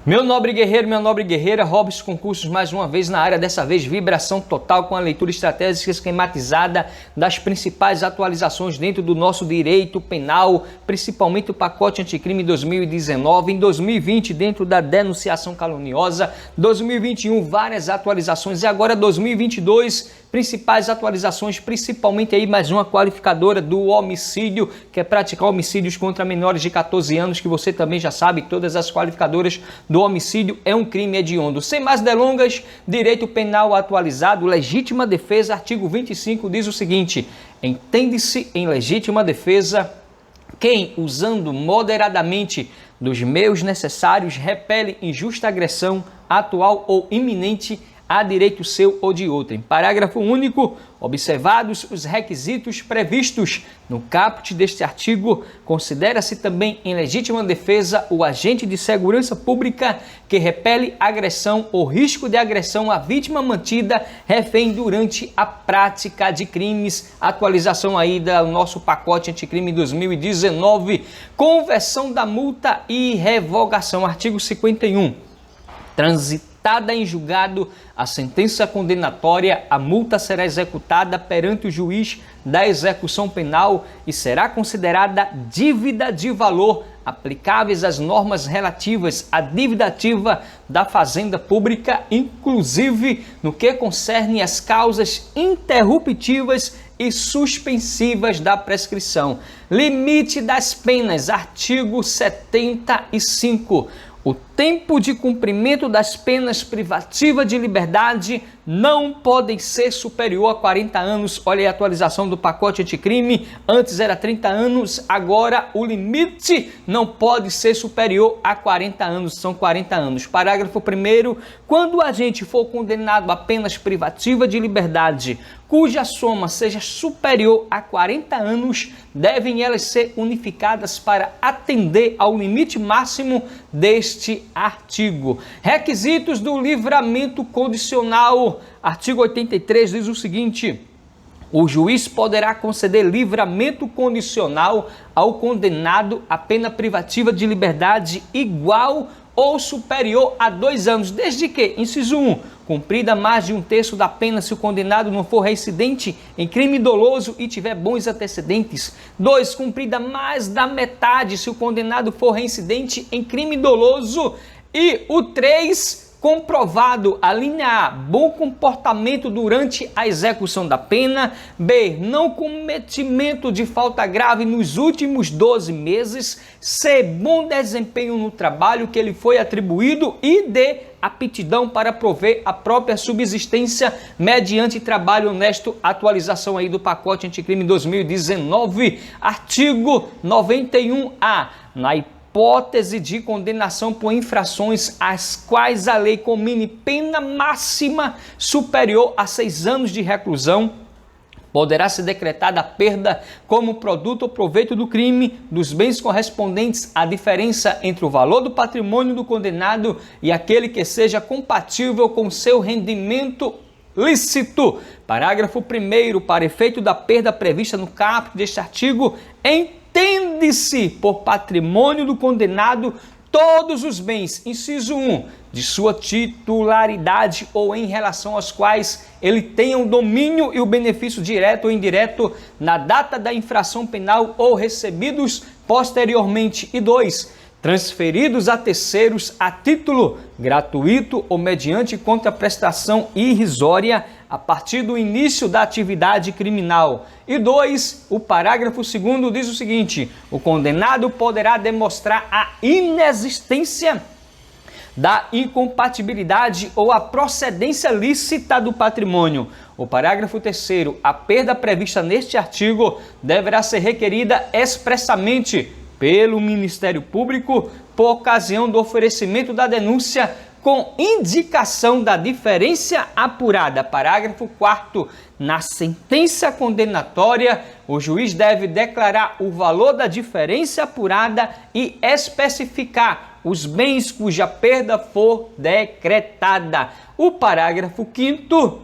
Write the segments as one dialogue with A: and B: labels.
A: Meu nobre guerreiro, minha nobre guerreira, Robson Concursos mais uma vez na área, dessa vez vibração total com a leitura estratégica esquematizada das principais atualizações dentro do nosso direito penal, principalmente o pacote anticrime 2019, em 2020 dentro da denunciação caluniosa, 2021 várias atualizações e agora 2022 principais atualizações, principalmente aí mais uma qualificadora do homicídio, que é praticar homicídios contra menores de 14 anos, que você também já sabe, todas as qualificadoras do homicídio é um crime hediondo. Sem mais delongas, direito penal atualizado, legítima defesa, artigo 25 diz o seguinte: entende-se em legítima defesa quem, usando moderadamente dos meios necessários, repele injusta agressão atual ou iminente a direito seu ou de outrem. Parágrafo único. Observados os requisitos previstos no caput deste artigo, considera-se também em legítima defesa o agente de segurança pública que repele agressão ou risco de agressão à vítima mantida refém durante a prática de crimes. Atualização aí do nosso pacote anticrime 2019. Conversão da multa e revogação. Artigo 51. Transitada em julgado a sentença condenatória, a multa será executada perante o juiz da execução penal e será considerada dívida de valor aplicáveis às normas relativas à dívida ativa da Fazenda Pública, inclusive no que concerne às causas interruptivas e suspensivas da prescrição. Limite das penas, artigo 75. O tempo de cumprimento das penas privativas de liberdade não podem ser superior a 40 anos. Olha aí a atualização do pacote anticrime. Antes era 30 anos, agora o limite não pode ser superior a 40 anos. São 40 anos. Parágrafo 1º. Quando o agente for condenado a penas privativas de liberdade, cuja soma seja superior a 40 anos, devem elas ser unificadas para atender ao limite máximo deste artigo. Requisitos do livramento condicional. Artigo 83 diz o seguinte: o juiz poderá conceder livramento condicional ao condenado a pena privativa de liberdade igual ou superior a 2 anos, desde que, inciso 1, cumprida mais de 1/3 da pena se o condenado não for reincidente em crime doloso e tiver bons antecedentes. 2, cumprida mais da metade se o condenado for reincidente em crime doloso. E o 3, comprovado, a linha A, bom comportamento durante a execução da pena. B, não cometimento de falta grave nos últimos 12 meses. C, bom desempenho no trabalho que ele foi atribuído. E D, aptidão para prover a própria subsistência mediante trabalho honesto. Atualização aí do pacote anticrime 2019. Artigo 91A. Na hipótese de condenação por infrações às quais a lei comine pena máxima superior a 6 anos de reclusão, poderá ser decretada a perda como produto ou proveito do crime dos bens correspondentes à diferença entre o valor do patrimônio do condenado e aquele que seja compatível com seu rendimento lícito. Parágrafo 1º. Para efeito da perda prevista no caput deste artigo, entende-se por patrimônio do condenado todos os bens, inciso 1, de sua titularidade ou em relação aos quais ele tenha o domínio e o benefício direto ou indireto na data da infração penal ou recebidos posteriormente. E 2, transferidos a terceiros a título gratuito ou mediante contraprestação irrisória a partir do início da atividade criminal. E 2, o parágrafo 2º diz o seguinte: o condenado poderá demonstrar a inexistência da incompatibilidade ou a procedência lícita do patrimônio. O parágrafo 3º, a perda prevista neste artigo deverá ser requerida expressamente pelo Ministério Público por ocasião do oferecimento da denúncia com indicação da diferença apurada. Parágrafo 4º. Na sentença condenatória, o juiz deve declarar o valor da diferença apurada e especificar os bens cuja perda for decretada. O parágrafo 5º.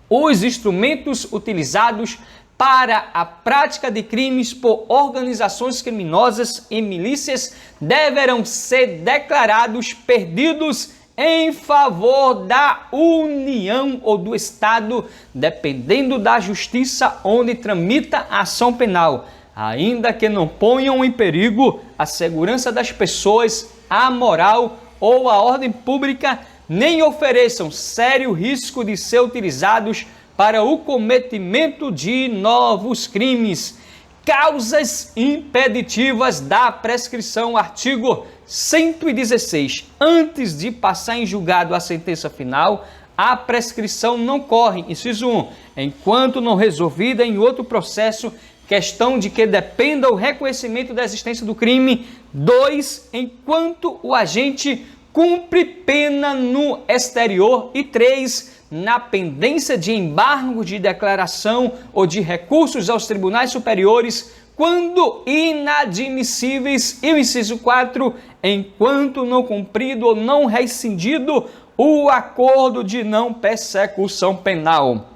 A: Os instrumentos utilizados para a prática de crimes por organizações criminosas e milícias deverão ser declarados perdidos em favor da União ou do Estado, dependendo da justiça onde tramita a ação penal, ainda que não ponham em perigo a segurança das pessoas, a moral ou a ordem pública, nem ofereçam sério risco de ser utilizados para o cometimento de novos crimes. Causas impeditivas da prescrição, artigo 116. Antes de passar em julgado a sentença final, a prescrição não corre. Inciso 1. Enquanto não resolvida em outro processo, questão de que dependa o reconhecimento da existência do crime. 2. Enquanto o agente cumpre pena no exterior. E 3. Na pendência de embargo de declaração ou de recursos aos tribunais superiores, quando inadmissíveis. E o inciso 4, enquanto não cumprido ou não rescindido o acordo de não persecução penal.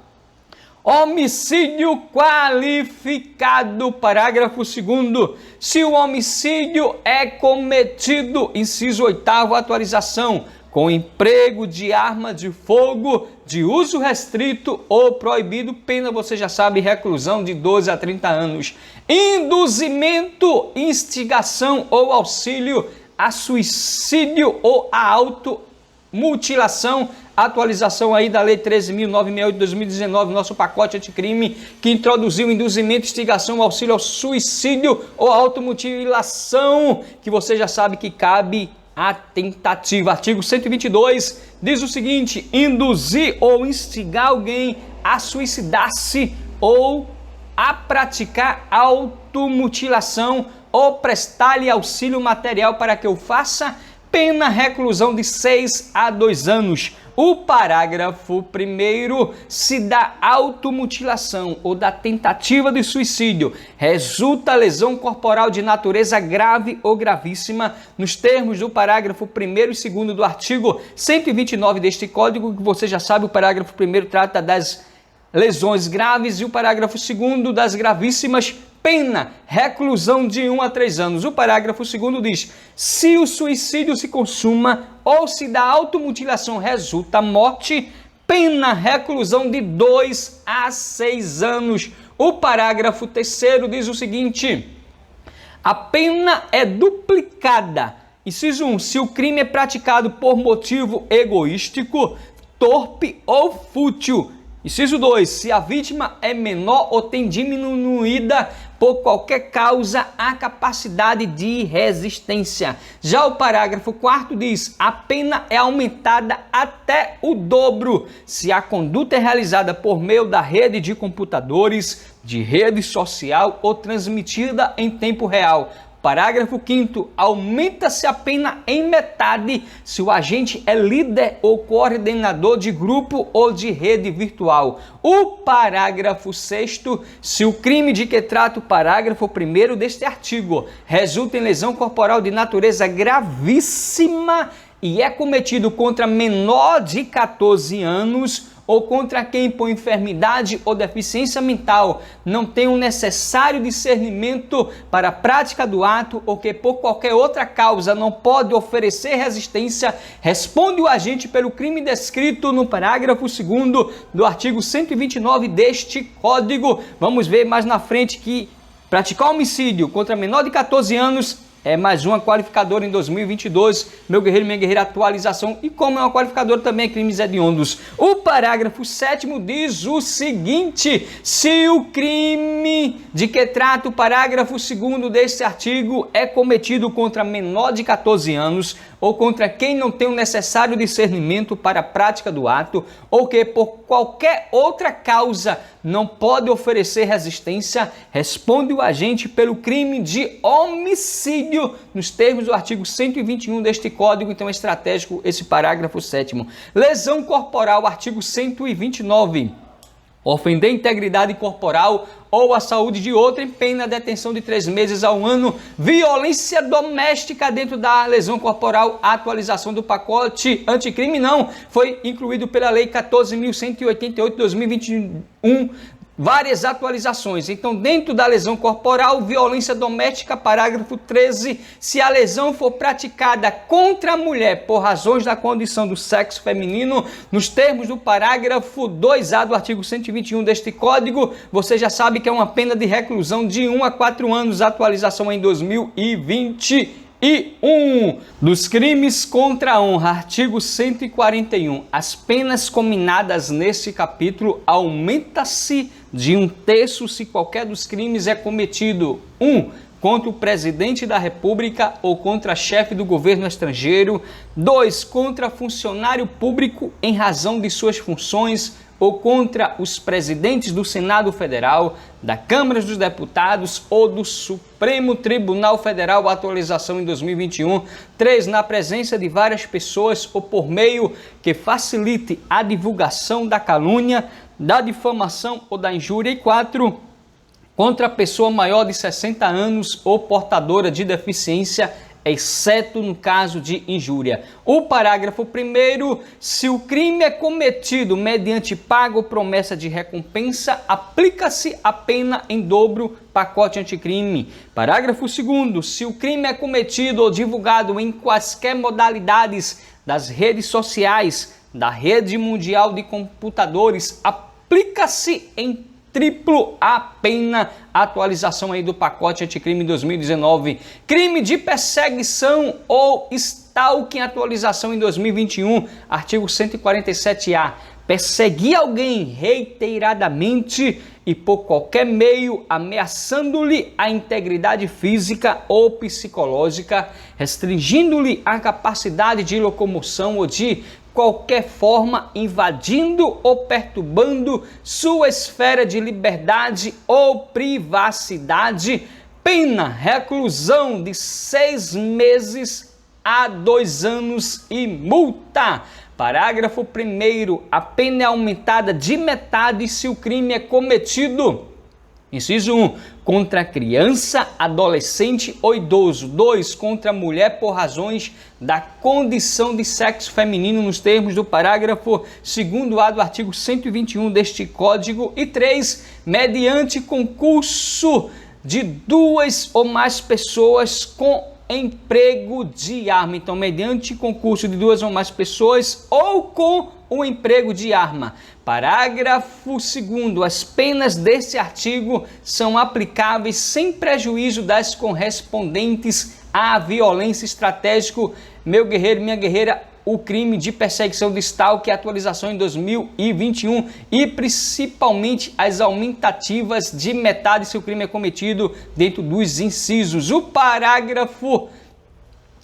A: Homicídio qualificado, parágrafo 2º. Se o homicídio é cometido, inciso 8º, atualização, com emprego de arma de fogo de uso restrito ou proibido, pena, você já sabe, reclusão de 12 a 30 anos. Induzimento, instigação ou auxílio a suicídio ou a automutilação, atualização aí da Lei 13.968 de 2019, nosso pacote anticrime, que introduziu induzimento, instigação, auxílio ao suicídio ou automutilação, que você já sabe que cabe a tentativa. Artigo 122 diz o seguinte: induzir ou instigar alguém a suicidar-se ou a praticar automutilação ou prestar-lhe auxílio material para que o faça, pena reclusão de 6 a 2 anos. O parágrafo 1º, se da automutilação ou da tentativa de suicídio resulta lesão corporal de natureza grave ou gravíssima, nos termos do parágrafo 1º e 2º do artigo 129 deste Código, que você já sabe, o parágrafo 1º trata das lesões graves e o parágrafo 2º das gravíssimas, pena reclusão de 1 a 3 anos. O parágrafo 2º diz: se o suicídio se consuma ou se da automutilação resulta morte, pena reclusão de 2 a 6 anos. O parágrafo 3º diz o seguinte: a pena é duplicada. Inciso 1, se o crime é praticado por motivo egoístico, torpe ou fútil. Inciso 2, se a vítima é menor ou tem diminuída por qualquer causa a capacidade de resistência. Já o parágrafo 4º diz: a pena é aumentada até o dobro se a conduta é realizada por meio da rede de computadores, de rede social ou transmitida em tempo real. Parágrafo 5º, aumenta-se a pena em metade se o agente é líder ou coordenador de grupo ou de rede virtual. O parágrafo 6º, se o crime de que trata o parágrafo 1º deste artigo resulta em lesão corporal de natureza gravíssima e é cometido contra menor de 14 anos ou contra quem por enfermidade ou deficiência mental não tem o necessário discernimento para a prática do ato ou que por qualquer outra causa não pode oferecer resistência, responde o agente pelo crime descrito no parágrafo 2º do artigo 129 deste Código. Vamos ver mais na frente que praticar homicídio contra menor de 14 anos é mais uma qualificadora em 2022, meu guerreiro, minha guerreira, atualização, e como é uma qualificadora também é crimes hediondos. O parágrafo 7º diz o seguinte: se o crime de que trata o parágrafo 2º deste artigo é cometido contra menor de 14 anos ou contra quem não tem o necessário discernimento para a prática do ato ou que por qualquer outra causa não pode oferecer resistência, responde o agente pelo crime de homicídio nos termos do artigo 121 deste Código. Então é estratégico esse parágrafo 7º. Lesão corporal, artigo 129. Ofender a integridade corporal ou a saúde de outrem, pena detenção de 3 meses a 1 ano. Violência doméstica dentro da lesão corporal, a atualização do pacote anticrime não foi incluído pela Lei 14.188 de 2021, várias atualizações. Então, dentro da lesão corporal, violência doméstica, parágrafo 13, se a lesão for praticada contra a mulher por razões da condição do sexo feminino, nos termos do parágrafo 2A do artigo 121 deste Código, você já sabe que é uma pena de reclusão de 1 a 4 anos, atualização em 2021. Dos crimes contra a honra, artigo 141. As penas cominadas neste capítulo aumenta-se de 1/3 se qualquer dos crimes é cometido: 1. Contra o presidente da República ou contra chefe do governo estrangeiro. 2. Contra funcionário público em razão de suas funções ou contra os presidentes do Senado Federal, da Câmara dos Deputados ou do Supremo Tribunal Federal, atualização em 2021. 3. Na presença de várias pessoas ou por meio que facilite a divulgação da calúnia, da difamação ou da injúria. E 4. Contra a pessoa maior de 60 anos ou portadora de deficiência, exceto no caso de injúria. O parágrafo 1º, se o crime é cometido mediante pago ou promessa de recompensa, aplica-se a pena em dobro, pacote anticrime. Parágrafo 2º, se o crime é cometido ou divulgado em quaisquer modalidades das redes sociais, da rede mundial de computadores, aplica-se em triplo a pena, atualização aí do pacote anticrime 2019. Crime de perseguição ou stalking, atualização em 2021, artigo 147A. Perseguir alguém reiteradamente e por qualquer meio, ameaçando-lhe a integridade física ou psicológica, restringindo-lhe a capacidade de locomoção ou de qualquer forma invadindo ou perturbando sua esfera de liberdade ou privacidade, pena reclusão de 6 meses a 2 anos e multa. Parágrafo 1º, a pena é aumentada de metade se o crime é cometido: inciso 1, contra criança, adolescente ou idoso. 2, contra mulher por razões da condição de sexo feminino, nos termos do parágrafo 2º-A do artigo 121 deste Código. E 3, mediante concurso de 2 ou mais pessoas com emprego de arma. Então, mediante concurso de 2 ou mais pessoas ou com o emprego de arma. Parágrafo 2º. As penas deste artigo são aplicáveis sem prejuízo das correspondentes à violência estratégica. Meu guerreiro, minha guerreira, o crime de perseguição de stalking, atualização em 2021 e principalmente as aumentativas de metade se o crime é cometido dentro dos incisos. O parágrafo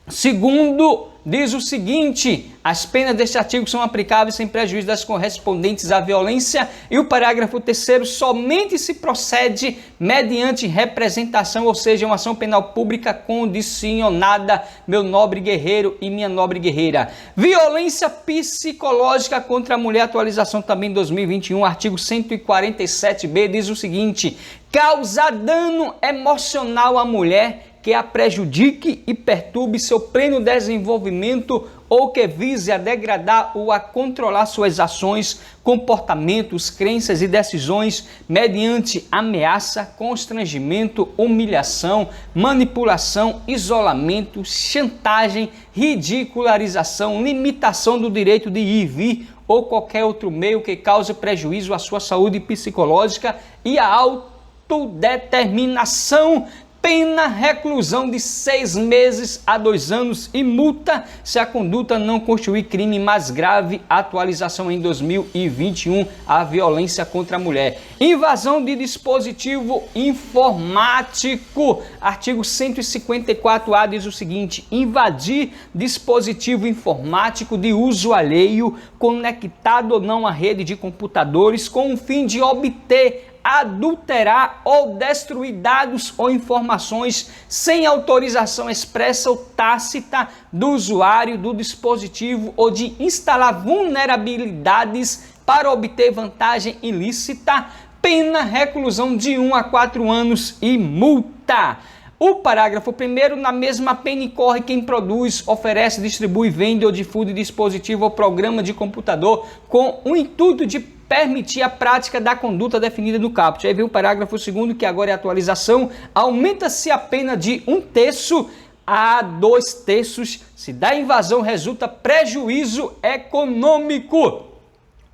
A: 2º diz o seguinte: as penas deste artigo são aplicáveis sem prejuízo das correspondentes à violência. E o parágrafo 3º, somente se procede mediante representação, ou seja, uma ação penal pública condicionada, meu nobre guerreiro e minha nobre guerreira. Violência psicológica contra a mulher, atualização também em 2021, artigo 147b, diz o seguinte: causar dano emocional à mulher que a prejudique e perturbe seu pleno desenvolvimento ou que vise a degradar ou a controlar suas ações, comportamentos, crenças e decisões mediante ameaça, constrangimento, humilhação, manipulação, isolamento, chantagem, ridicularização, limitação do direito de ir e vir ou qualquer outro meio que cause prejuízo à sua saúde psicológica e à autodeterminação. Pena reclusão de 6 meses a 2 anos e multa se a conduta não constituir crime mais grave, atualização em 2021, a violência contra a mulher. Invasão de dispositivo informático, artigo 154A diz o seguinte: invadir dispositivo informático de uso alheio, conectado ou não à rede de computadores, com o fim de obter, adulterar ou destruir dados ou informações sem autorização expressa ou tácita do usuário do dispositivo ou de instalar vulnerabilidades para obter vantagem ilícita, pena reclusão de 1 a 4 anos e multa. O parágrafo 1º, na mesma pena incorre quem produz, oferece, distribui, vende ou difunde dispositivo ou programa de computador com o intuito de permitir a prática da conduta definida no caput. Aí vem o parágrafo 2º, que agora é atualização. Aumenta-se a pena de 1/3 a 2/3 se da invasão resulta prejuízo econômico.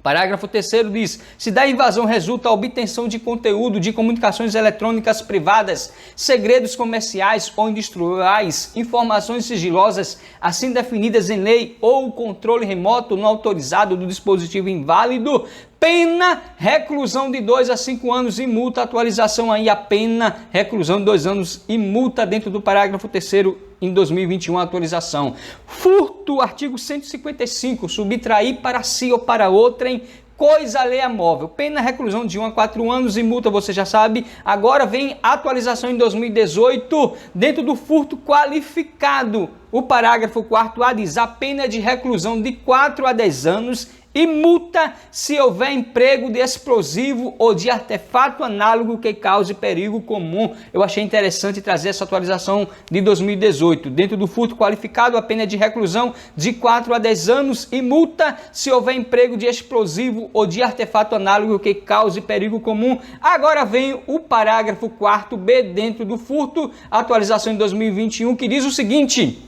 A: Parágrafo 3º diz: se da invasão resulta a obtenção de conteúdo de comunicações eletrônicas privadas, segredos comerciais ou industriais, informações sigilosas assim definidas em lei ou controle remoto não autorizado do dispositivo inválido, pena, reclusão de 2 a 5 anos e multa. Atualização aí, a pena, reclusão de 2 anos e multa dentro do parágrafo 3º em 2021, atualização. Furto, artigo 155, subtrair para si ou para outrem coisa alheia móvel. Pena, reclusão de 1 a 4 anos e multa, você já sabe. Agora vem atualização em 2018, dentro do furto qualificado. O parágrafo 4º diz: a pena é de reclusão de 4 a 10 anos e multa se houver emprego de explosivo ou de artefato análogo que cause perigo comum. Eu achei interessante trazer essa atualização de 2018. Dentro do furto qualificado, a pena é de reclusão de 4 a 10 anos e multa se houver emprego de explosivo ou de artefato análogo que cause perigo comum. Agora vem o parágrafo 4b dentro do furto, atualização em 2021, que diz o seguinte: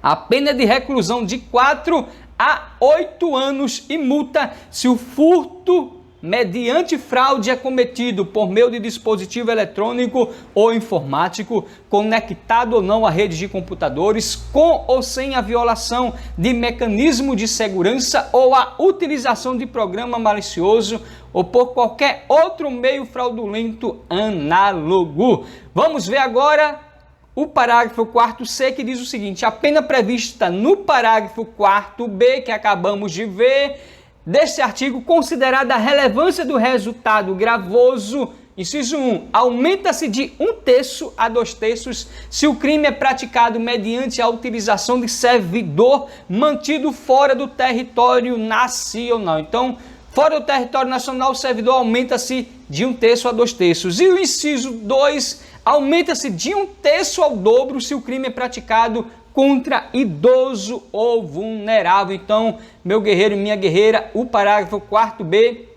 A: a pena é de reclusão de 4 a 8 anos e multa se o furto mediante fraude é cometido por meio de dispositivo eletrônico ou informático, conectado ou não à rede de computadores, com ou sem a violação de mecanismo de segurança ou a utilização de programa malicioso ou por qualquer outro meio fraudulento análogo. Vamos ver agora o parágrafo 4c, que diz o seguinte: a pena prevista no parágrafo 4b, que acabamos de ver, deste artigo, considerada a relevância do resultado gravoso, inciso 1, aumenta-se de 1/3 a 2/3 se o crime é praticado mediante a utilização de servidor mantido fora do território nacional. Então, fora do território nacional, o servidor aumenta-se de 1/3 a 2/3. E o inciso 2, aumenta-se de 1/3 ao dobro se o crime é praticado contra idoso ou vulnerável. Então, meu guerreiro e minha guerreira, o parágrafo 4b,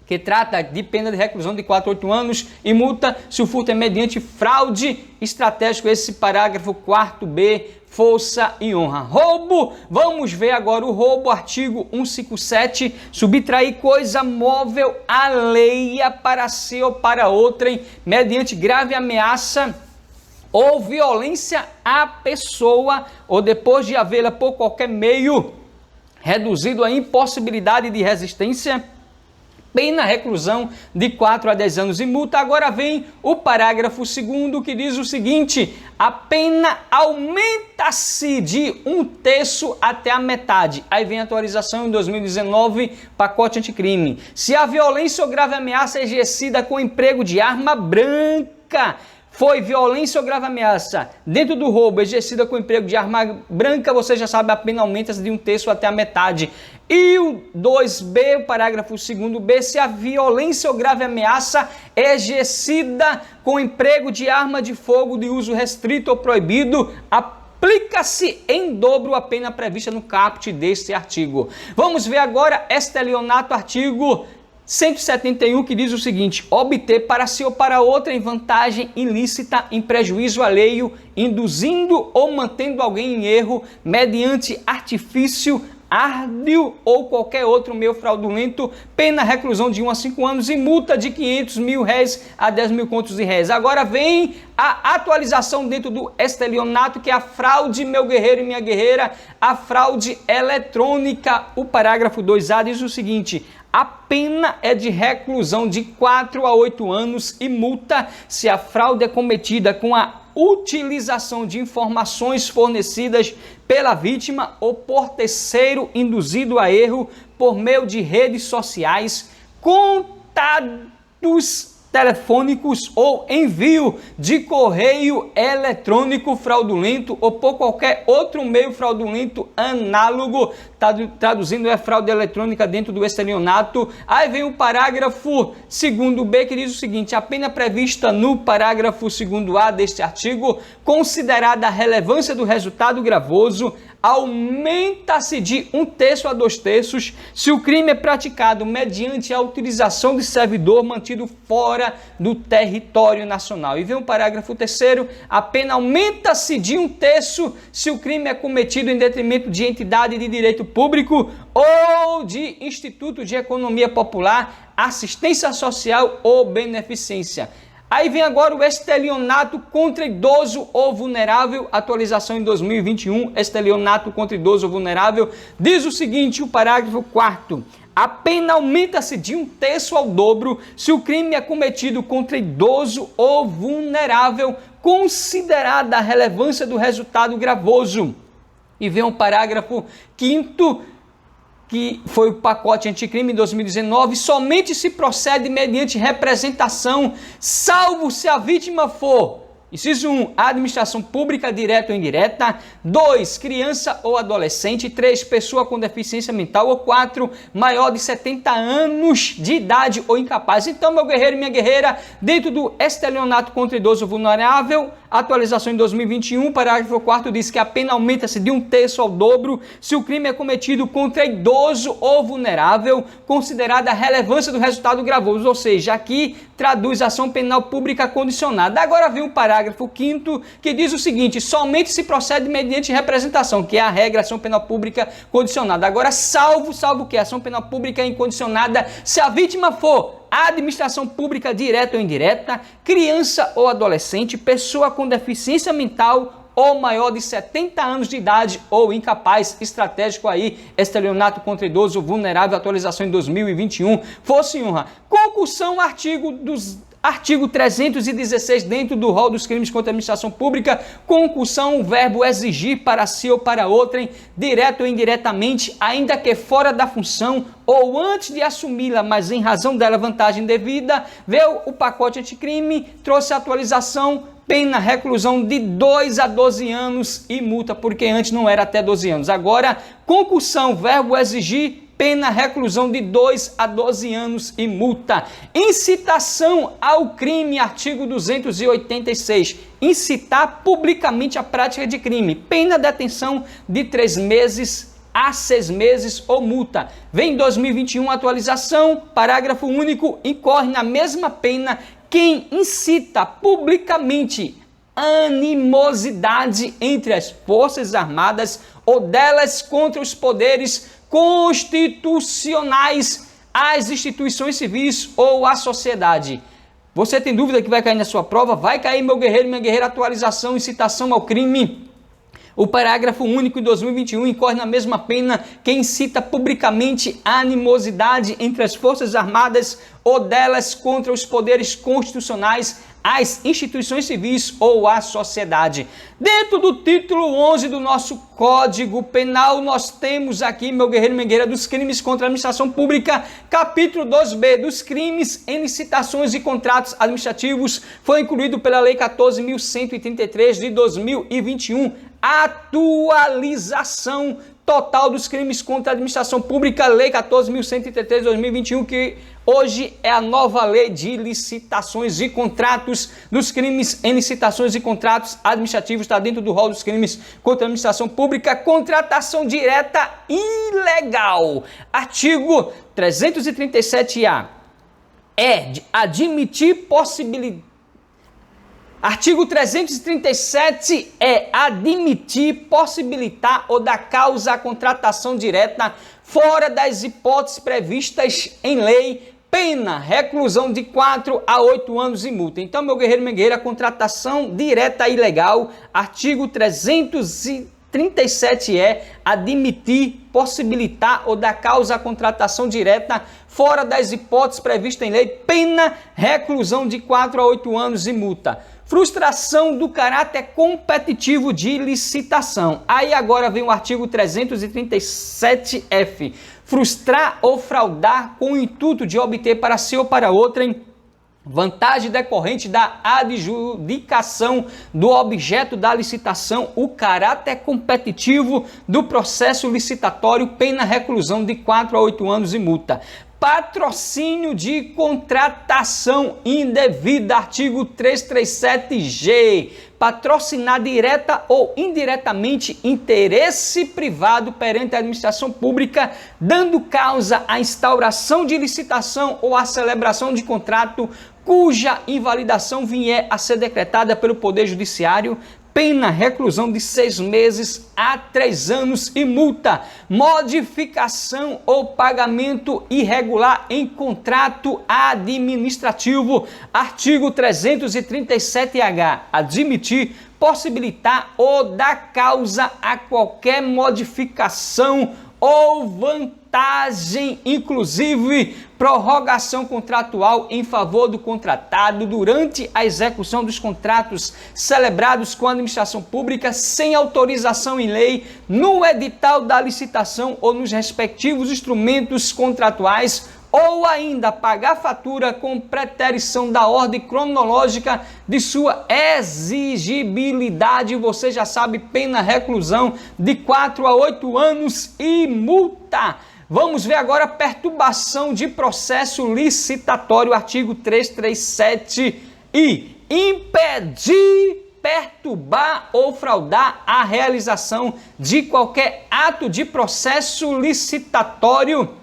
A: que trata de pena de reclusão de 4 a 8 anos e multa se o furto é mediante fraude estratégico. Esse parágrafo 4b, força e honra. Roubo, vamos ver agora o roubo, artigo 157, subtrair coisa móvel alheia para si ou para outrem, mediante grave ameaça ou violência à pessoa, ou depois de havê-la por qualquer meio reduzido à impossibilidade de resistência, pena, reclusão de 4 a 10 anos e multa. Agora vem o parágrafo 2º, que diz o seguinte: a pena aumenta-se de 1/3 até a metade. Aí vem a atualização em 2019, pacote anticrime. Se a violência ou grave ameaça é exercida com emprego de arma branca, foi violência ou grave ameaça dentro do roubo exercida com emprego de arma branca, você já sabe, a pena aumenta-se de 1/3 até a metade. E o 2b, o parágrafo 2º-b, se a violência ou grave ameaça é exercida com emprego de arma de fogo de uso restrito ou proibido, aplica-se em dobro a pena prevista no caput deste artigo. Vamos ver agora estelionato, artigo 171, que diz o seguinte: obter para si ou para outra em vantagem ilícita, em prejuízo alheio, induzindo ou mantendo alguém em erro, mediante artifício, árduo ou qualquer outro meio fraudulento, pena, reclusão de 1 a 5 anos e multa de 500 mil réis a 10 mil contos de réis. Agora vem a atualização dentro do estelionato, que é a fraude, meu guerreiro e minha guerreira, a fraude eletrônica. O parágrafo 2a diz o seguinte: a pena é de reclusão de 4 a 8 anos e multa se a fraude é cometida com a utilização de informações fornecidas pela vítima ou por terceiro induzido a erro por meio de redes sociais, contatos telefônicos ou envio de correio eletrônico fraudulento ou por qualquer outro meio fraudulento análogo. Traduzindo, é fraude eletrônica dentro do estelionato. Aí vem o parágrafo 2º-b, que diz o seguinte: a pena prevista no parágrafo 2º-a deste artigo, considerada a relevância do resultado gravoso, aumenta-se de 1/3 a 2/3 se o crime é praticado mediante a utilização de servidor mantido fora do território nacional. E vem o parágrafo 3º, a pena aumenta-se de 1/3 se o crime é cometido em detrimento de entidade de direito público ou de instituto de economia popular, assistência social ou beneficência. Aí vem agora o estelionato contra idoso ou vulnerável, atualização em 2021, estelionato contra idoso ou vulnerável, diz o seguinte, o parágrafo 4º, a pena aumenta-se de 1/3 ao dobro se o crime é cometido contra idoso ou vulnerável, considerada a relevância do resultado gravoso. E vem o parágrafo 5º, que foi o pacote anticrime em 2019, somente se procede mediante representação, salvo se a vítima for, inciso 1, a administração pública direta ou indireta, 2, criança ou adolescente, 3, pessoa com deficiência mental ou 4, maior de 70 anos de idade ou incapaz. Então, meu guerreiro e minha guerreira, dentro do estelionato contra idoso vulnerável, atualização em 2021, parágrafo 4º diz que a pena aumenta-se de 1/3 ao dobro se o crime é cometido contra idoso ou vulnerável, considerada a relevância do resultado gravoso, ou seja, aqui traduz ação penal pública condicionada. Agora vem o parágrafo 5º que diz o seguinte, somente se procede mediante representação, que é a regra ação penal pública condicionada. Agora, salvo que a ação penal pública é incondicionada se a vítima for a administração pública direta ou indireta, criança ou adolescente, pessoa com deficiência mental ou maior de 70 anos de idade ou incapaz, estratégico aí, estelionato contra idoso vulnerável, atualização em 2021, força e honra. Concussão, Artigo 316, dentro do rol dos crimes contra a administração pública, concussão, o verbo exigir para si ou para outrem, direto ou indiretamente, ainda que fora da função ou antes de assumi-la, mas em razão dela vantagem devida, veio o pacote anticrime, trouxe a atualização, pena, reclusão de 2 a 12 anos e multa, porque antes não era até 12 anos. Agora, concussão, verbo exigir, pena, reclusão de 2 a 12 anos e multa. Incitação ao crime, artigo 286. Incitar publicamente a prática de crime. Pena, detenção de 3 meses a 6 meses ou multa. Vem em 2021 atualização, parágrafo único, incorre na mesma pena quem incita publicamente animosidade entre as Forças Armadas ou delas contra os poderes constitucionais, as instituições civis ou a sociedade. Você tem dúvida que vai cair na sua prova? Vai cair, meu guerreiro, minha guerreira, atualização, incitação ao crime. O parágrafo único em 2021 incorre na mesma pena quem incita publicamente a animosidade entre as Forças Armadas ou delas contra os poderes constitucionais, as instituições civis ou a sociedade. Dentro do título 11 do nosso Código Penal, nós temos aqui, meu guerreiro e minha guerreira, dos crimes contra a administração pública, capítulo 2b, dos crimes em licitações e contratos administrativos, foi incluído pela Lei 14.133 de 2021, atualização total dos crimes contra a administração pública, Lei 14.133 de 2021, que hoje é a nova lei de licitações e contratos, dos crimes em licitações e contratos administrativos, está dentro do rol dos crimes contra a administração pública, contratação direta ilegal. Artigo 337-A é de admitir possibilidade. Artigo 337 é admitir, possibilitar ou dar causa à contratação direta fora das hipóteses previstas em lei, pena, reclusão de 4 a 8 anos e multa. Então, meu guerreiro e minha guerreira, a contratação direta ilegal, artigo 337 é admitir, possibilitar ou dar causa à contratação direta fora das hipóteses previstas em lei, pena, reclusão de 4 a 8 anos e multa. Frustração do caráter competitivo de licitação. Aí agora vem o artigo 337-F. Frustrar ou fraudar com o intuito de obter para si ou para outrem vantagem decorrente da adjudicação do objeto da licitação, o caráter competitivo do processo licitatório, pena, reclusão de 4 a 8 anos e multa. patrocínio de contratação indevida, artigo 337-G. Patrocinar direta ou indiretamente interesse privado perante a administração pública, dando causa à instauração de licitação ou à celebração de contrato cuja invalidação vier a ser decretada pelo Poder Judiciário, pena reclusão de 6 meses a 3 anos e multa. Modificação ou pagamento irregular em contrato administrativo. Artigo 337-H. Admitir, possibilitar ou dar causa a qualquer modificação ou vantagem, inclusive prorrogação contratual em favor do contratado durante a execução dos contratos celebrados com a administração pública sem autorização em lei, no edital da licitação ou nos respectivos instrumentos contratuais, ou ainda pagar fatura com preterição da ordem cronológica de sua exigibilidade. Você já sabe, pena reclusão de 4 a 8 anos e multa. Vamos ver agora perturbação de processo licitatório, artigo 337 e impedir, perturbar ou fraudar a realização de qualquer ato de processo licitatório.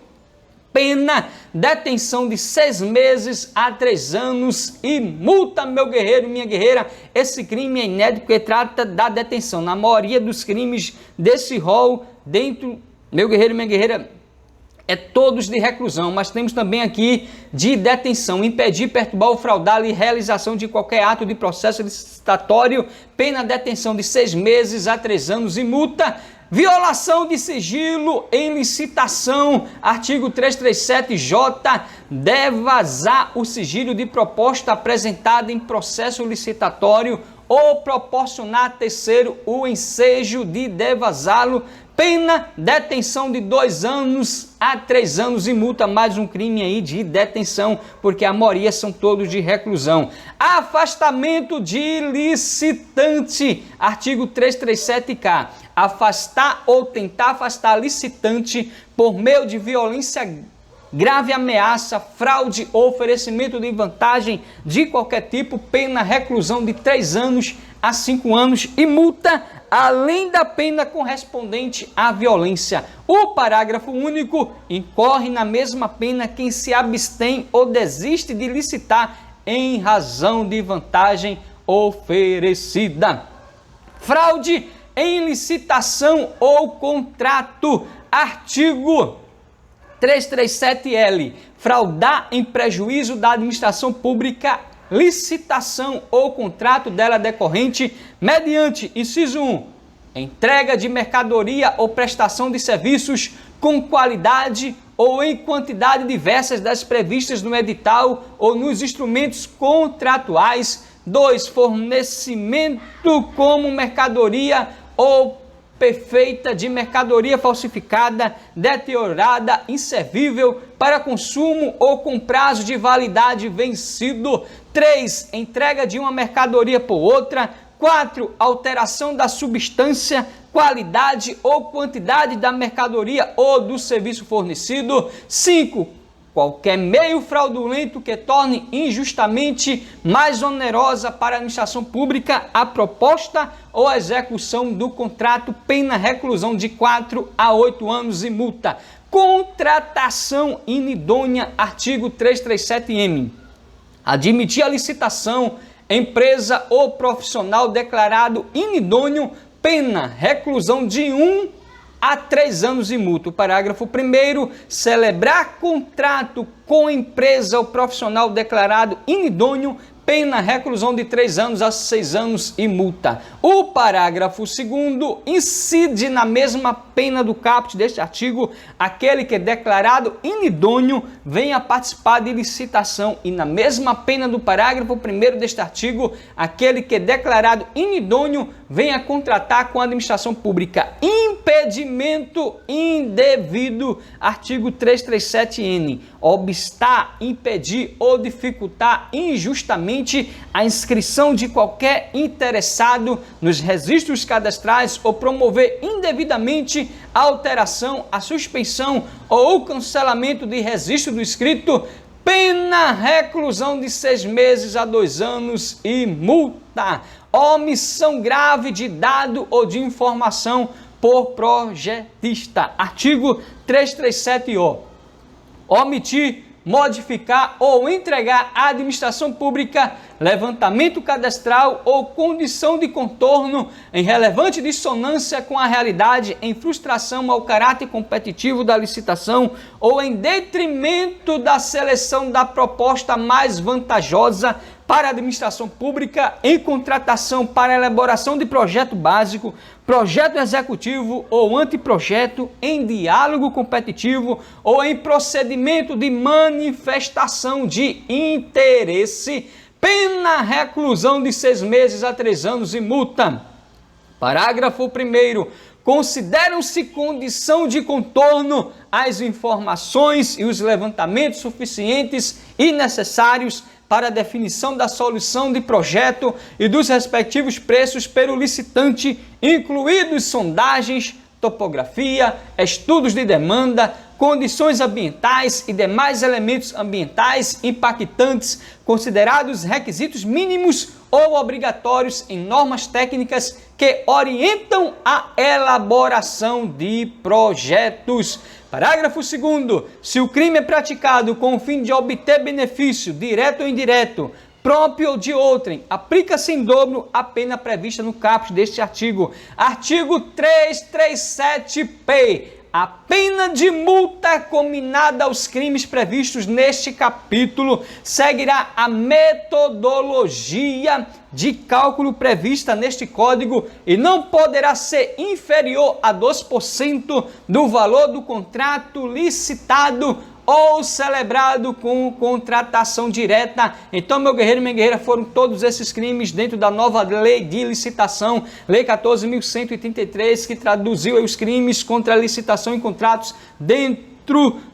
A: Pena, detenção de 6 meses a 3 anos e multa, meu guerreiro, minha guerreira. Esse crime é inédito porque trata da detenção. Na maioria dos crimes desse rol, dentro, meu guerreiro, minha guerreira, é todos de reclusão, mas temos também aqui de detenção. Impedir, perturbar ou fraudar a realização de qualquer ato de processo licitatório. Pena, detenção de 6 meses a 3 anos e multa. Violação de sigilo em licitação, artigo 337-J, devasar o sigilo de proposta apresentada em processo licitatório ou proporcionar a terceiro o ensejo de devasá-lo. Pena, detenção de 2 anos a 3 anos e multa. Mais um crime aí de detenção, porque a maioria são todos de reclusão. Afastamento de licitante, artigo 337-K. Afastar ou tentar afastar licitante por meio de violência, grave ameaça, fraude ou oferecimento de vantagem de qualquer tipo, pena reclusão de 3 anos a 5 anos e multa, além da pena correspondente à violência. O parágrafo único: incorre na mesma pena quem se abstém ou desiste de licitar em razão de vantagem oferecida. Fraude em licitação ou contrato, artigo 337-L. Fraudar em prejuízo da administração pública licitação ou contrato dela decorrente mediante, inciso 1, entrega de mercadoria ou prestação de serviços com qualidade ou em quantidade diversas das previstas no edital ou nos instrumentos contratuais. 2, fornecimento como mercadoria ou perfeita de mercadoria falsificada, deteriorada, inservível para consumo ou com prazo de validade vencido. 3, entrega de uma mercadoria por outra. 4, alteração da substância, qualidade ou quantidade da mercadoria ou do serviço fornecido. 5, qualquer meio fraudulento que torne injustamente mais onerosa para a administração pública a proposta ou a execução do contrato, pena reclusão de 4 a 8 anos e multa. Contratação inidônea, artigo 337-M. Admitir a licitação, empresa ou profissional declarado inidôneo, pena reclusão de 1 a 3 anos e multa. O parágrafo 1º, celebrar contrato com empresa ou profissional declarado inidôneo, pena reclusão de 3 anos a 6 anos e multa. O parágrafo 2º incide na mesma pena do caput deste artigo aquele que é declarado inidôneo venha participar de licitação, e na mesma pena do parágrafo 1º deste artigo aquele que é declarado inidôneo venha contratar com a administração pública. Impedimento indevido, artigo 337-N. Obstar, impedir ou dificultar injustamente indevidamente a inscrição de qualquer interessado nos registros cadastrais ou promover indevidamente a alteração, a suspensão ou o cancelamento de registro do inscrito, pena reclusão de 6 meses a 2 anos e multa. Omissão grave de dado ou de informação por projetista. Artigo 337-O. Omitir, modificar ou entregar à administração pública levantamento cadastral ou condição de contorno em relevante dissonância com a realidade, em frustração ao caráter competitivo da licitação ou em detrimento da seleção da proposta mais vantajosa para a administração pública em contratação para elaboração de projeto básico, projeto executivo ou anteprojeto, em diálogo competitivo ou em procedimento de manifestação de interesse, pena reclusão de 6 meses a 3 anos e multa. Parágrafo 1º. Consideram-se condição de contorno as informações e os levantamentos suficientes e necessários para a definição da solução de projeto e dos respectivos preços pelo licitante, incluídos sondagens, topografia, estudos de demanda, condições ambientais e demais elementos ambientais impactantes, considerados requisitos mínimos ou obrigatórios em normas técnicas que orientam a elaboração de projetos. Parágrafo 2º. Se o crime é praticado com o fim de obter benefício, direto ou indireto, próprio ou de outrem, aplica-se em dobro a pena prevista no caput deste artigo. Artigo 337-P. A pena de multa combinada aos crimes previstos neste capítulo seguirá a metodologia de cálculo prevista neste Código e não poderá ser inferior a 2% do valor do contrato licitado ou celebrado com contratação direta. Então, meu guerreiro e minha guerreira, foram todos esses crimes dentro da nova lei de licitação, Lei 14.133, que traduziu os crimes contra a licitação em contratos dentro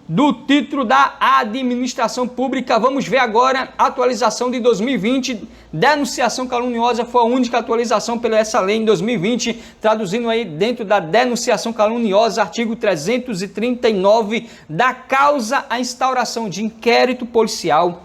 A: do título da administração pública. Vamos ver agora a atualização de 2020. Denunciação caluniosa foi a única atualização pela essa lei em 2020, traduzindo aí dentro da denunciação caluniosa, artigo 339, da causa a instauração de inquérito policial,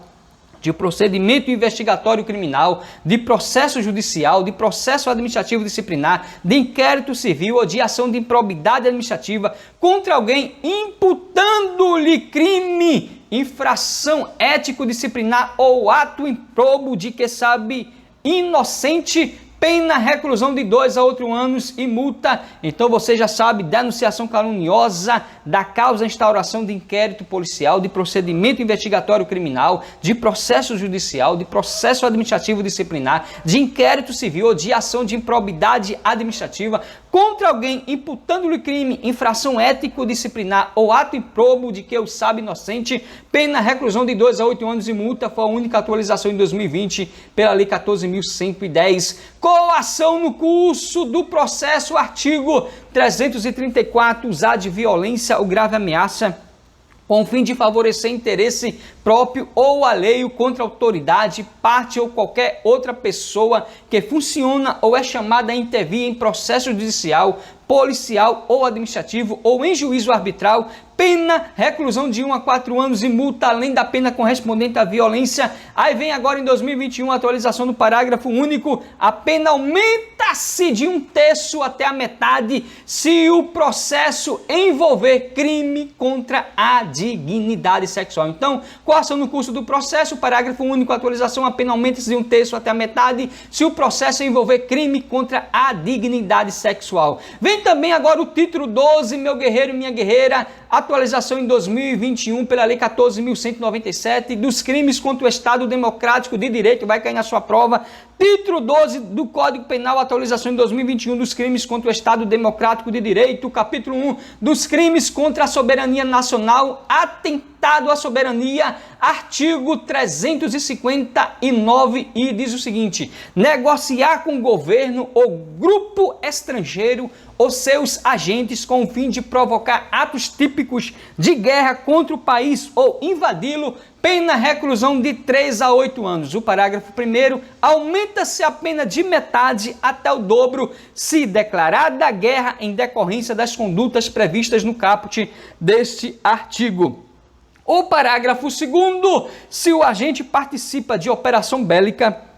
A: de procedimento investigatório criminal, de processo judicial, de processo administrativo disciplinar, de inquérito civil ou de ação de improbidade administrativa contra alguém imputando-lhe crime, infração ético-disciplinar ou ato improbo de que sabe inocente, pena reclusão de 2 a 8 anos e multa. Então você já sabe, denunciação caluniosa, da causa instauração de inquérito policial, de procedimento investigatório criminal, de processo judicial, de processo administrativo disciplinar, de inquérito civil ou de ação de improbidade administrativa contra alguém imputando-lhe crime, infração ético-disciplinar ou ato improbo de que o sabe inocente, pena reclusão de 2 a 8 anos e multa. Foi a única atualização em 2020 pela Lei 14.110. Coação no curso do processo, artigo 334, usar de violência ou grave ameaça com o fim de favorecer interesse próprio ou alheio contra autoridade, parte ou qualquer outra pessoa que funciona ou é chamada a intervir em processo judicial, policial ou administrativo ou em juízo arbitral, pena reclusão de 1 a 4 anos e multa, além da pena correspondente à violência. Aí vem agora em 2021 a atualização do parágrafo único. A pena aumenta-se de 1/3 até a metade se o processo envolver crime contra a dignidade sexual. Então, coação no curso do processo, parágrafo único, atualização, a pena aumenta-se de 1/3 até a metade se o processo envolver crime contra a dignidade sexual. Vem também agora o título 12, meu guerreiro e minha guerreira, atualização em 2021 pela Lei 14.197 dos crimes contra o Estado Democrático de Direito, vai cair na sua prova. Título 12 do Código Penal, atualização em 2021 dos crimes contra o Estado Democrático de Direito. Capítulo 1 dos crimes contra a soberania nacional, atentado à soberania, artigo 359 e diz o seguinte: negociar com o governo ou grupo estrangeiro ou seus agentes com o fim de provocar atos típicos de guerra contra o país ou invadi-lo, pena reclusão de 3 a 8 anos. O parágrafo 1º, aumenta-se a pena de metade até o dobro se declarada guerra em decorrência das condutas previstas no caput deste artigo. O parágrafo 2º, se o agente participa de operação bélica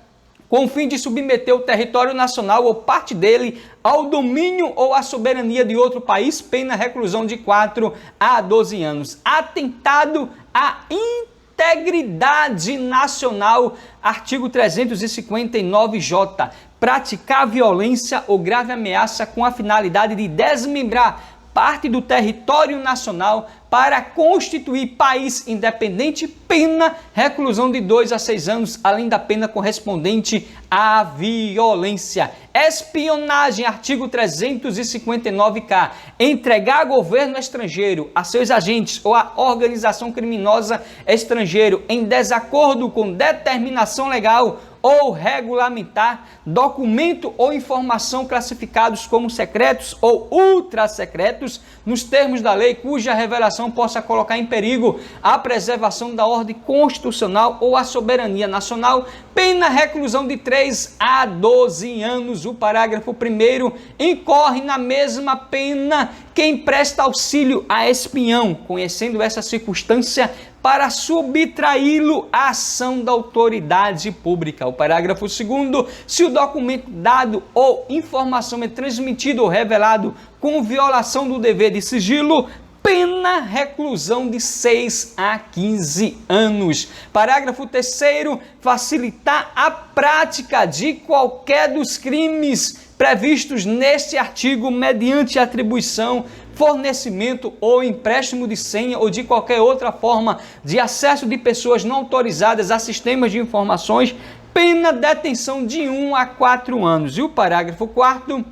A: com o fim de submeter o território nacional ou parte dele ao domínio ou à soberania de outro país, pena reclusão de 4 a 12 anos. Atentado à integridade nacional, artigo 359-J. Praticar violência ou grave ameaça com a finalidade de desmembrar parte do território nacional para constituir país independente, pena reclusão de 2 a 6 anos, além da pena correspondente à violência. Espionagem, artigo 359-K. Entregar governo estrangeiro a seus agentes ou a organização criminosa estrangeiro em desacordo com determinação legal ou regulamentar, documento ou informação classificados como secretos ou ultrasecretos, nos termos da lei cuja revelação possa colocar em perigo a preservação da ordem constitucional ou a soberania nacional, pena reclusão de 3 a 12 anos. O parágrafo 1º, incorre na mesma pena quem presta auxílio a espião, conhecendo essa circunstância, para subtraí-lo à ação da autoridade pública. O parágrafo 2º, se o documento dado ou informação é transmitido ou revelado com violação do dever de sigilo, pena reclusão de 6 a 15 anos. Parágrafo 3º, facilitar a prática de qualquer dos crimes previstos neste artigo mediante atribuição, fornecimento ou empréstimo de senha ou de qualquer outra forma de acesso de pessoas não autorizadas a sistemas de informações, pena detenção de 1 a 4 anos. E o parágrafo 4º,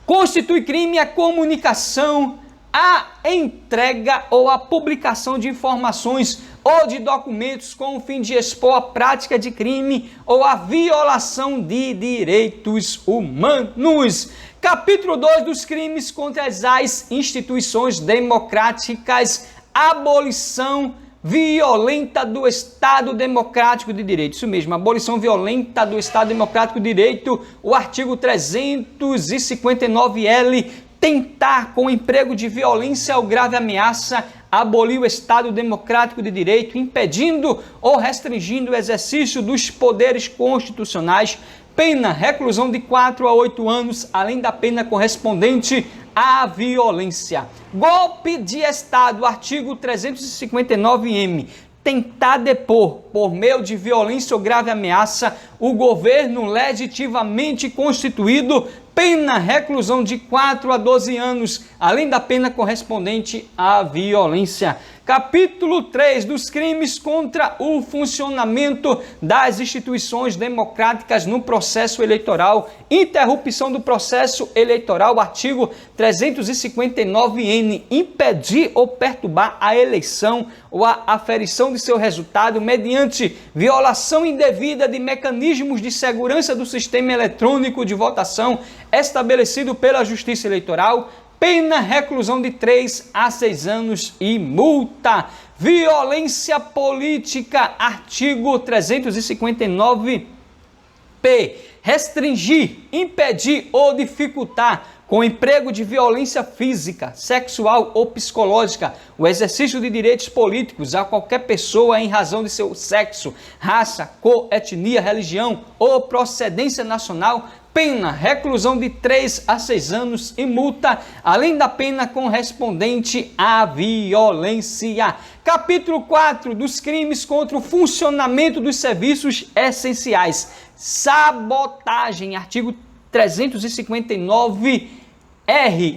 A: constitui crime a comunicação, a entrega ou a publicação de informações ou de documentos com o fim de expor a prática de crime ou a violação de direitos humanos. Capítulo 2 dos crimes contra as instituições democráticas, abolição violenta do Estado Democrático de Direito. Isso mesmo, abolição violenta do Estado Democrático de Direito, o artigo 359-L, tentar com emprego de violência ou grave ameaça abolir o Estado Democrático de Direito, impedindo ou restringindo o exercício dos poderes constitucionais, pena reclusão de 4 a 8 anos, além da pena correspondente à violência. Golpe de Estado, artigo 359-M. Tentar depor, por meio de violência ou grave ameaça, o governo legitimamente constituído, pena reclusão de 4 a 12 anos, além da pena correspondente à violência. Capítulo 3 dos crimes contra o funcionamento das instituições democráticas no processo eleitoral, interrupção do processo eleitoral, artigo 359-N, impedir ou perturbar a eleição ou a aferição de seu resultado mediante violação indevida de mecanismos de segurança do sistema eletrônico de votação estabelecido pela Justiça Eleitoral, pena reclusão de 3 a 6 anos e multa. Violência política, artigo 359-P. Restringir, impedir ou dificultar com emprego de violência física, sexual ou psicológica o exercício de direitos políticos a qualquer pessoa em razão de seu sexo, raça, cor, etnia, religião ou procedência nacional, pena reclusão de 3 a 6 anos e multa, além da pena correspondente à violência. Capítulo 4 dos crimes contra o funcionamento dos serviços essenciais. Sabotagem, artigo 359-R.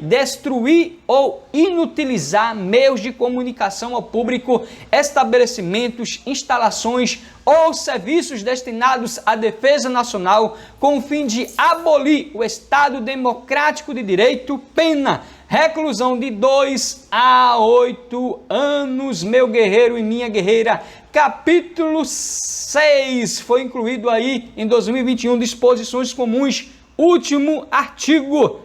A: Destruir ou inutilizar meios de comunicação ao público, estabelecimentos, instalações ou serviços destinados à defesa nacional com o fim de abolir o Estado Democrático de Direito, pena reclusão de 2 a 8 anos, meu guerreiro e minha guerreira. Capítulo 6 foi incluído aí em 2021, disposições comuns, último artigo.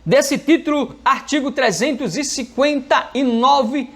A: desse título, artigo 359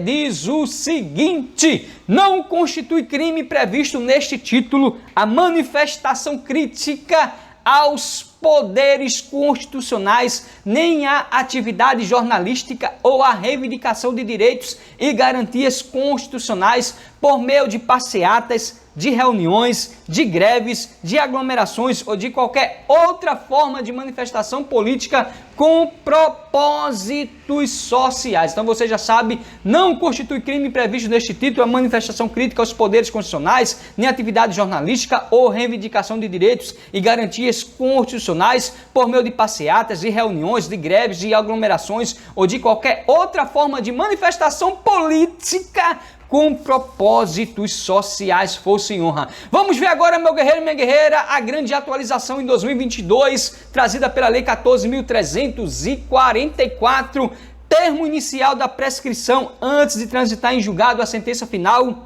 A: diz o seguinte: não constitui crime previsto neste título a manifestação crítica aos poderes constitucionais, nem a atividade jornalística ou a reivindicação de direitos e garantias constitucionais por meio de passeatas, de reuniões, de greves, de aglomerações ou de qualquer outra forma de manifestação política com propósitos sociais. Então você já sabe, não constitui crime previsto neste título a manifestação crítica aos poderes constitucionais, nem atividade jornalística ou reivindicação de direitos e garantias constitucionais por meio de passeatas, de reuniões, de greves, de aglomerações ou de qualquer outra forma de manifestação política com propósitos sociais, força e honra. Vamos ver agora, meu guerreiro e minha guerreira, a grande atualização em 2022, trazida pela Lei 14.344, termo inicial da prescrição antes de transitar em julgado a sentença final.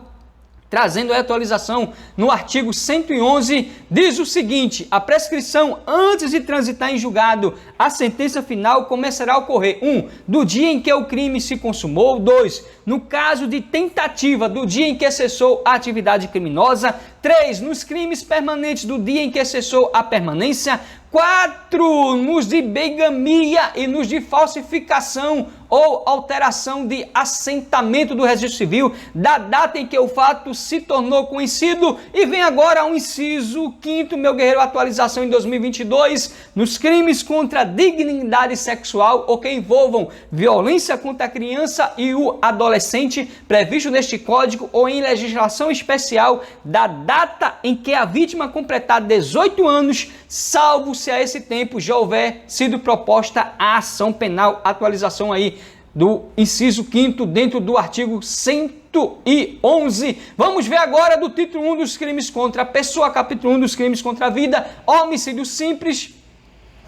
A: Trazendo a atualização no artigo 111, diz o seguinte: a prescrição antes de transitar em julgado a sentença final começará a ocorrer 1. Do dia em que o crime se consumou. 2. No caso de tentativa, do dia em que cessou a atividade criminosa. 3. Nos crimes permanentes, do dia em que cessou a permanência. 4. Nos de bigamia e nos de falsificação ou alteração de assentamento do registro civil, da data em que o fato se tornou conhecido. E vem agora o inciso 5º, meu guerreiro, atualização em 2022, nos crimes contra a dignidade sexual ou que envolvam violência contra a criança e o adolescente, previsto neste código ou em legislação especial, da data em que a vítima completar 18 anos, salvo se a esse tempo já houver sido proposta a ação penal. Atualização aí do inciso 5º dentro do artigo 111. Vamos ver agora do título 1 dos crimes contra a pessoa, capítulo 1 dos crimes contra a vida, homicídio simples.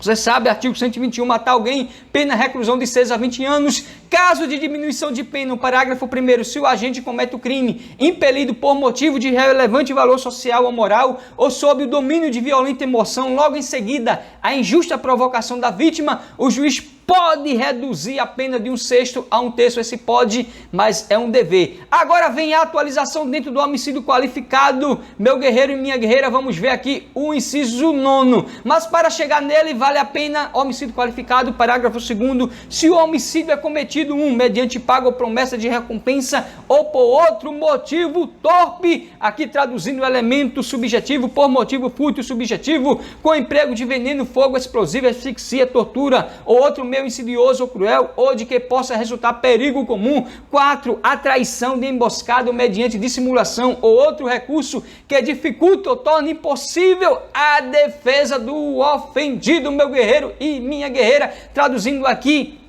A: Você sabe, artigo 121, matar alguém, pena reclusão de 6 a 20 anos. Caso de diminuição de pena, o parágrafo 1º, se o agente comete o crime impelido por motivo de relevante valor social ou moral ou sob o domínio de violenta emoção, logo em seguida a injusta provocação da vítima, o juiz pode reduzir a pena de 1/6 a 1/3, esse pode, mas é um dever. Agora vem a atualização dentro do homicídio qualificado, meu guerreiro e minha guerreira, vamos ver aqui o inciso 9º, mas para chegar nele vale a pena homicídio qualificado, parágrafo 2º, se o homicídio é cometido 1. Mediante pago ou promessa de recompensa ou por outro motivo torpe, aqui traduzindo o elemento subjetivo por motivo fútil subjetivo, com emprego de veneno, fogo explosivo, asfixia, tortura ou outro meio insidioso ou cruel, ou de que possa resultar perigo comum. 4. A traição de emboscada mediante dissimulação ou outro recurso que dificulta ou torna impossível a defesa do ofendido, meu guerreiro e minha guerreira, traduzindo aqui,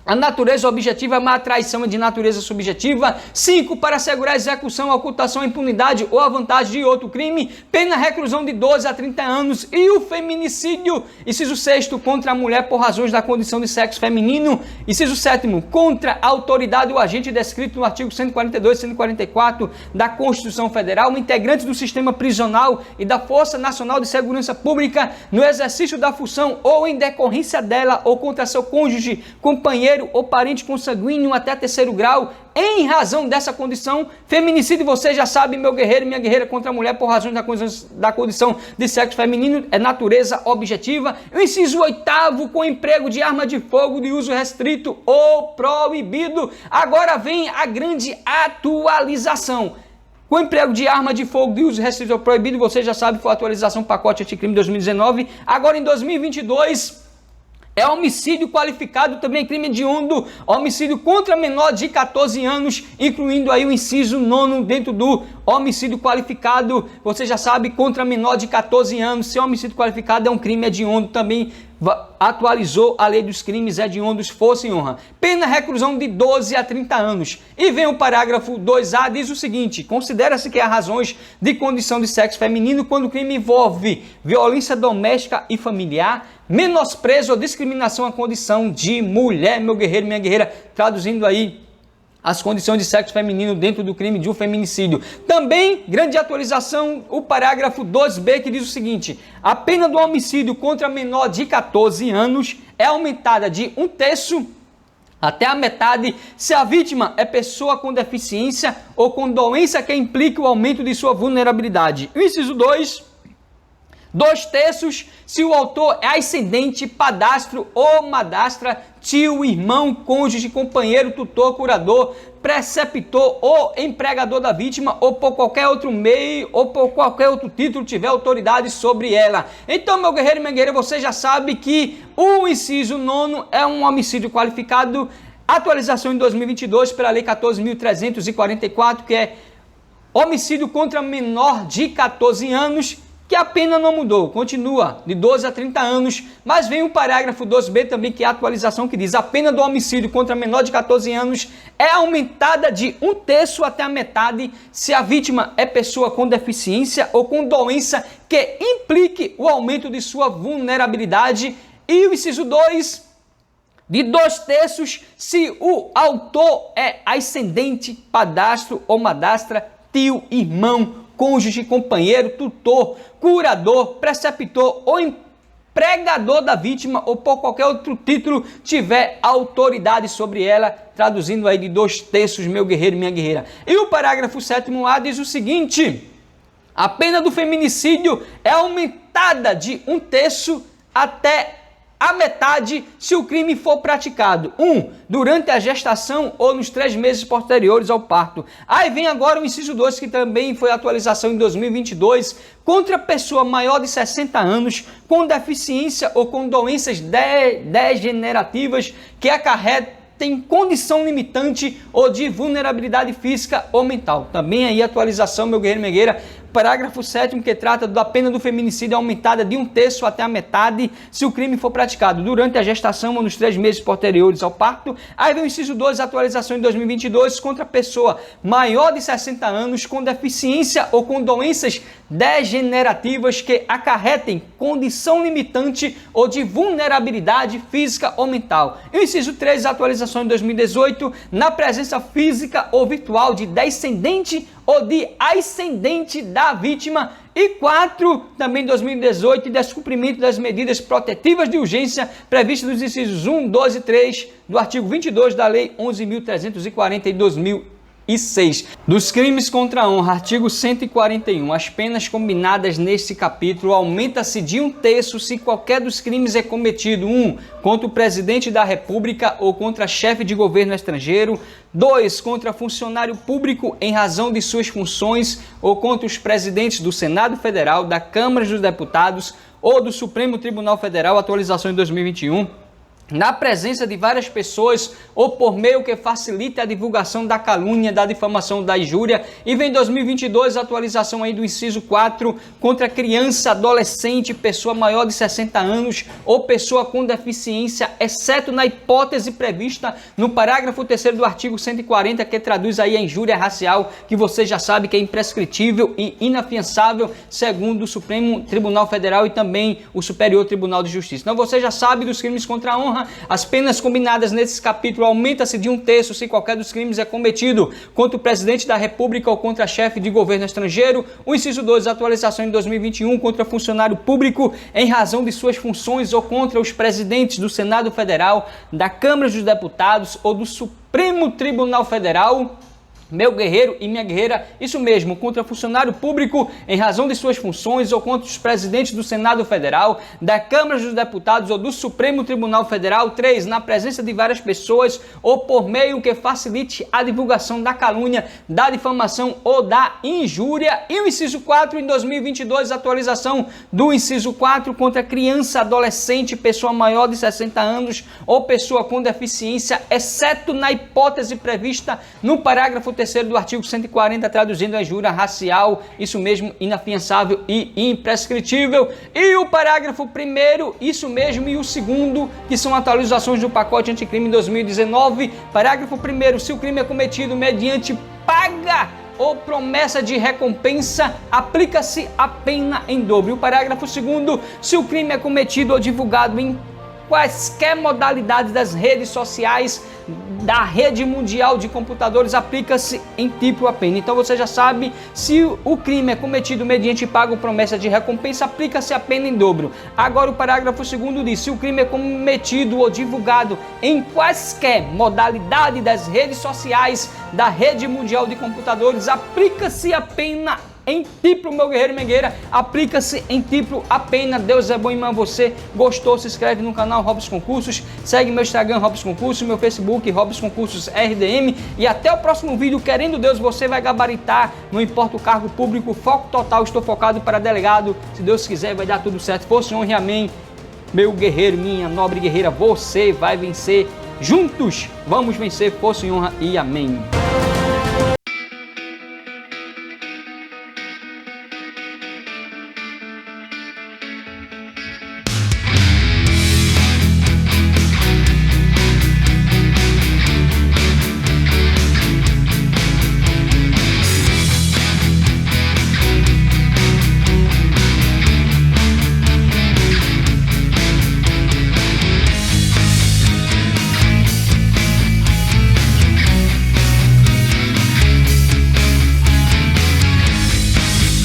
A: a natureza objetiva, mas a traição é de natureza subjetiva. 5. Para assegurar a execução, a ocultação, a impunidade ou a vantagem de outro crime, pena reclusão de 12 a 30 anos. E o feminicídio, inciso 6º, contra a mulher por razões da condição de sexo feminino. Inciso 7º, contra a autoridade ou agente descrito no artigo 142 e 144 da Constituição Federal, um integrante do sistema prisional e da Força Nacional de Segurança Pública, no exercício da função ou em decorrência dela, ou contra seu cônjuge, companheiro ou parente consanguíneo até 3º grau, em razão dessa condição. Feminicídio, você já sabe, meu guerreiro e minha guerreira, contra a mulher por razões da condição de sexo feminino, é natureza objetiva. O inciso 8º, com emprego de arma de fogo de uso restrito ou proibido. Agora vem a grande atualização. Com emprego de arma de fogo de uso restrito ou proibido, você já sabe, foi a atualização pacote anticrime 2019. Agora em 2022... é homicídio qualificado, também crime hediondo, homicídio contra menor de 14 anos, incluindo aí o inciso 9º dentro do homicídio qualificado. Você já sabe, contra menor de 14 anos, se é homicídio qualificado é um crime hediondo, também atualizou a lei dos crimes hediondos, força e honra. Pena reclusão de 12 a 30 anos. E vem o parágrafo 2A, diz o seguinte: considera-se que há razões de condição de sexo feminino quando o crime envolve violência doméstica e familiar, menosprezo ou discriminação à condição de mulher, meu guerreiro, minha guerreira, traduzindo aí as condições de sexo feminino dentro do crime de um feminicídio. Também, grande atualização, o parágrafo 2b, que diz o seguinte: a pena do homicídio contra menor de 14 anos é aumentada de 1/3 até a metade se a vítima é pessoa com deficiência ou com doença que implique o aumento de sua vulnerabilidade. O inciso 2... 2/3 se o autor é ascendente, padastro ou madrasta, tio, irmão, cônjuge, companheiro, tutor, curador, preceptor ou empregador da vítima, ou por qualquer outro meio ou por qualquer outro título tiver autoridade sobre ela. Então, meu guerreiro e minha guerreira, você já sabe que o inciso 9 é um homicídio qualificado, atualização em 2022 pela Lei 14.344, que é homicídio contra menor de 14 anos, que a pena não mudou, continua de 12 a 30 anos, mas vem o parágrafo 2b também, que é a atualização, que diz: a pena do homicídio contra menor de 14 anos é aumentada de 1/3 até a metade se a vítima é pessoa com deficiência ou com doença que implique o aumento de sua vulnerabilidade. E o inciso 2, de 2/3 se o autor é ascendente, padastro ou madrasta, tio, irmão, cônjuge, companheiro, tutor, curador, preceptor ou empregador da vítima ou por qualquer outro título tiver autoridade sobre ela, traduzindo aí de 2/3, meu guerreiro e minha guerreira. E o parágrafo 7º-A diz o seguinte: a pena do feminicídio é aumentada de 1/3 até a metade se o crime for praticado: 1. durante a gestação ou nos 3 meses posteriores ao parto. Aí vem agora o inciso 2, que também foi atualização em 2022, contra pessoa maior de 60 anos com deficiência ou com doenças degenerativas que acarretem condição limitante ou de vulnerabilidade física ou mental. Também aí atualização, meu guerreiro e minha guerreira. Parágrafo 7º, que trata da pena do feminicídio aumentada de 1/3 até a metade se o crime for praticado durante a gestação ou nos 3 meses posteriores ao parto. Aí vem o inciso 2, atualização em 2022, contra pessoa maior de 60 anos com deficiência ou com doenças degenerativas que acarretem condição limitante ou de vulnerabilidade física ou mental. E o inciso 3, atualização em 2018, na presença física ou virtual de descendente ou de ascendente da vítima. E 4, também 2018, descumprimento das medidas protetivas de urgência previstas nos incisos 1, 2 e 3 do artigo 22 da Lei 11.340 de 2006. Dos crimes contra a honra, artigo 141, as penas combinadas neste capítulo aumenta-se de 1/3 se qualquer dos crimes é cometido: 1. contra o presidente da República ou contra chefe de governo estrangeiro; 2. contra funcionário público em razão de suas funções ou contra os presidentes do Senado Federal, da Câmara dos Deputados ou do Supremo Tribunal Federal, atualização em 2021. Na presença de várias pessoas ou por meio que facilite a divulgação da calúnia, da difamação, da injúria. E vem 2022, atualização aí do inciso 4, contra criança, adolescente, pessoa maior de 60 anos ou pessoa com deficiência, exceto na hipótese prevista no parágrafo 3º do artigo 140, que traduz aí a injúria racial, que você já sabe que é imprescritível e inafiançável, segundo o Supremo Tribunal Federal e também o Superior Tribunal de Justiça. Então você já sabe dos crimes contra a honra. As penas combinadas nesse capítulo aumenta-se de 1/3 se qualquer dos crimes é cometido contra o presidente da República ou contra chefe de governo estrangeiro. O inciso 2, atualização em 2021, contra funcionário público em razão de suas funções ou contra os presidentes do Senado Federal, da Câmara dos Deputados ou do Supremo Tribunal Federal. Meu guerreiro e minha guerreira, isso mesmo, contra funcionário público em razão de suas funções ou contra os presidentes do Senado Federal, da Câmara dos Deputados ou do Supremo Tribunal Federal. 3. Na presença de várias pessoas ou por meio que facilite a divulgação da calúnia, da difamação ou da injúria. E o inciso 4, em 2022, atualização do inciso 4, contra criança, adolescente, pessoa maior de 60 anos ou pessoa com deficiência, exceto na hipótese prevista no parágrafo 3º do artigo 140, traduzindo a injúria racial, isso mesmo, inafiançável e imprescritível. E o parágrafo 1º, isso mesmo, e o 2º, que são atualizações do pacote anticrime 2019. Parágrafo 1º, se o crime é cometido mediante paga ou promessa de recompensa, aplica-se a pena em dobro. E o parágrafo 2º, se o crime é cometido ou divulgado em quaisquer modalidades das redes sociais da rede mundial de computadores, aplica-se em triplo a pena. Então você já sabe, se o crime é cometido mediante pago promessa de recompensa, aplica-se a pena em dobro. Agora o parágrafo 2º diz: se o crime é cometido ou divulgado em quaisquer modalidade das redes sociais da rede mundial de computadores, aplica-se a pena em triplo, meu guerreiro e minha guerreira, aplica-se em triplo a pena. Deus é bom, irmão. Você gostou? Se inscreve no canal Robson Concursos, segue meu Instagram Robson Concursos, meu Facebook Robson Concursos RDM, e até o próximo vídeo. Querendo Deus, você vai gabaritar, não importa o cargo público, foco total. Estou focado para delegado, se Deus quiser vai dar tudo certo. Força e honra e amém. Meu guerreiro, minha nobre guerreira, você vai vencer. Juntos vamos vencer. Força e honra e amém.